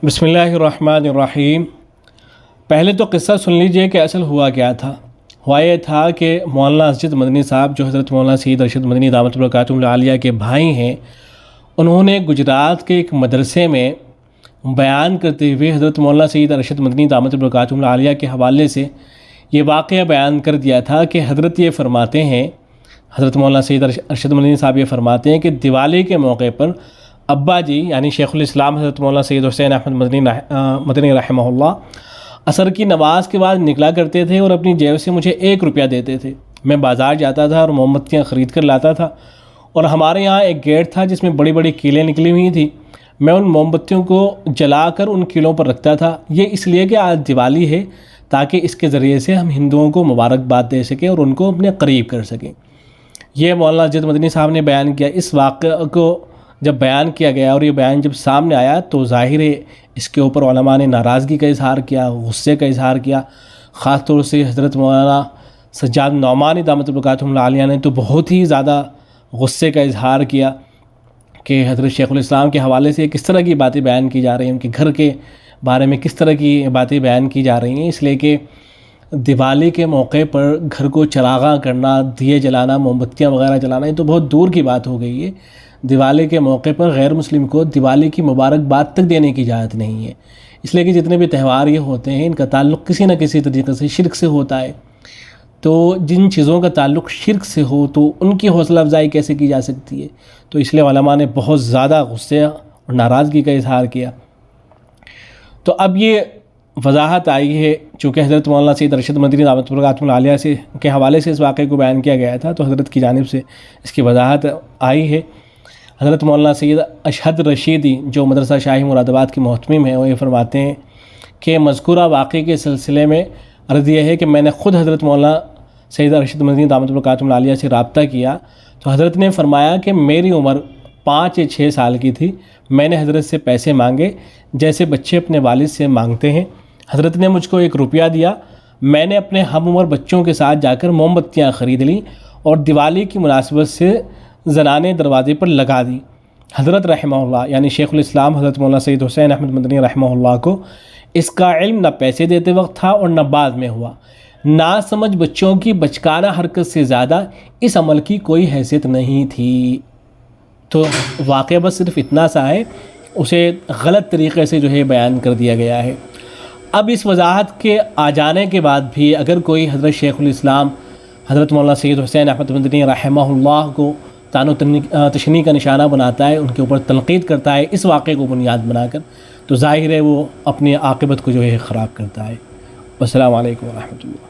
بسم اللہ الرحمن الرحیم۔ پہلے تو قصہ سن لیجئے کہ اصل ہوا کیا تھا۔ ہوا یہ تھا کہ مولانا اسجد مدنی صاحب جو حضرت مولانا سید ارشد مدنی دامت برکاتہ العالیہ کے بھائی ہیں، انہوں نے گجرات کے ایک مدرسے میں بیان کرتے ہوئے حضرت مولانا سید ارشد مدنی دامت برکاتہ العالیہ کے حوالے سے یہ واقعہ بیان کر دیا تھا کہ حضرت یہ فرماتے ہیں، حضرت مولانا سید ارشد مدنی صاحب یہ فرماتے ہیں کہ دیوالی کے موقع پر ابا جی یعنی شیخ الاسلام حضرت مولانا سید حسین احمد مدنی رحمہ اللہ عصر کی نماز کے بعد نکلا کرتے تھے اور اپنی جیب سے مجھے 1 روپیہ دیتے تھے۔ میں بازار جاتا تھا اور موم بتیاں خرید کر لاتا تھا، اور ہمارے یہاں ایک گیٹ تھا جس میں بڑی بڑی کیلیں نکلی ہوئی تھیں۔ میں ان موم بتیوں کو جلا کر ان کیلوں پر رکھتا تھا، یہ اس لیے کہ آج دیوالی ہے تاکہ اس کے ذریعے سے ہم ہندوؤں کو مبارکباد دے سکیں اور ان کو اپنے قریب کر سکیں۔ یہ مولانا اسجد مدنی صاحب نے بیان کیا۔ اس واقعہ کو جب بیان کیا گیا اور یہ بیان جب سامنے آیا تو ظاہر ہے اس کے اوپر علماء نے ناراضگی کا اظہار کیا، غصے کا اظہار کیا۔ خاص طور سے حضرت مولانا سجاد نعمانی دامت برکاتہ العالیہ نے تو بہت ہی زیادہ غصے کا اظہار کیا کہ حضرت شیخ الاسلام کے حوالے سے کس طرح کی باتیں بیان کی جا رہی ہیں، ان کے گھر کے بارے میں کس طرح کی باتیں بیان کی جا رہی ہیں، اس لیے کہ دیوالی کے موقع پر گھر کو چراغاں کرنا، دیے جلانا، موم بتیاں وغیرہ جلانا، یہ تو بہت دور کی بات ہو گئی ہے۔ دیوالی کے موقع پر غیر مسلم کو دیوالی کی مبارکباد تک دینے کی اجازت نہیں ہے، اس لیے کہ جتنے بھی تہوار یہ ہوتے ہیں ان کا تعلق کسی نہ کسی طریقے سے شرک سے ہوتا ہے۔ تو جن چیزوں کا تعلق شرک سے ہو تو ان کی حوصلہ افزائی کیسے کی جا سکتی ہے؟ تو اس لیے علماء نے بہت زیادہ غصے اور ناراضگی کا اظہار کیا۔ تو اب یہ وضاحت آئی ہے، چونکہ حضرت مولانا سید ارشد مدنی دامت برکاتہ العالیہ سے کے حوالے سے اس واقعے کو بیان کیا گیا تھا، تو حضرت کی جانب سے اس کی وضاحت آئی ہے۔ حضرت مولانا سید اشہد رشیدی جو مدرسہ شاہی مراد آباد کے محتمم ہیں، وہ یہ فرماتے ہیں کہ مذکورہ واقعے کے سلسلے میں عرض یہ ہے کہ میں نے خود حضرت مولانا سید ارشد مدنی دامت برکاتہ العالیہ سے رابطہ کیا تو حضرت نے فرمایا کہ میری عمر 5 یا 6 سال کی تھی، میں نے حضرت سے پیسے مانگے جیسے بچے اپنے والد سے مانگتے ہیں۔ حضرت نے مجھ کو 1 روپیہ دیا، میں نے اپنے ہم عمر بچوں کے ساتھ جا کر موم بتیاں خرید لیں اور دیوالی کی مناسبت سے زنانے دروازے پر لگا دی۔ حضرت رحمہ اللہ یعنی شیخ الاسلام حضرت مولانا سید حسین احمد مدنی رحمہ اللہ کو اس کا علم نہ پیسے دیتے وقت تھا اور نہ بعد میں ہوا۔ نا سمجھ بچوں کی بچکانہ حرکت سے زیادہ اس عمل کی کوئی حیثیت نہیں تھی۔ تو واقعہ بس صرف اتنا سا ہے، اسے غلط طریقے سے جو ہے بیان کر دیا گیا ہے۔ اب اس وضاحت کے آ جانے کے بعد بھی اگر کوئی حضرت شیخ الاسلام حضرت مولانا سید حسین احمد مدنی رحمہ اللہ کو طعن و تشنیع کا نشانہ بناتا ہے، ان کے اوپر تنقید کرتا ہے اس واقعے کو بنیاد بنا کر، تو ظاہر ہے وہ اپنی عاقبت کو جو ہے خراب کرتا ہے۔ والسلام علیکم ورحمۃ اللہ۔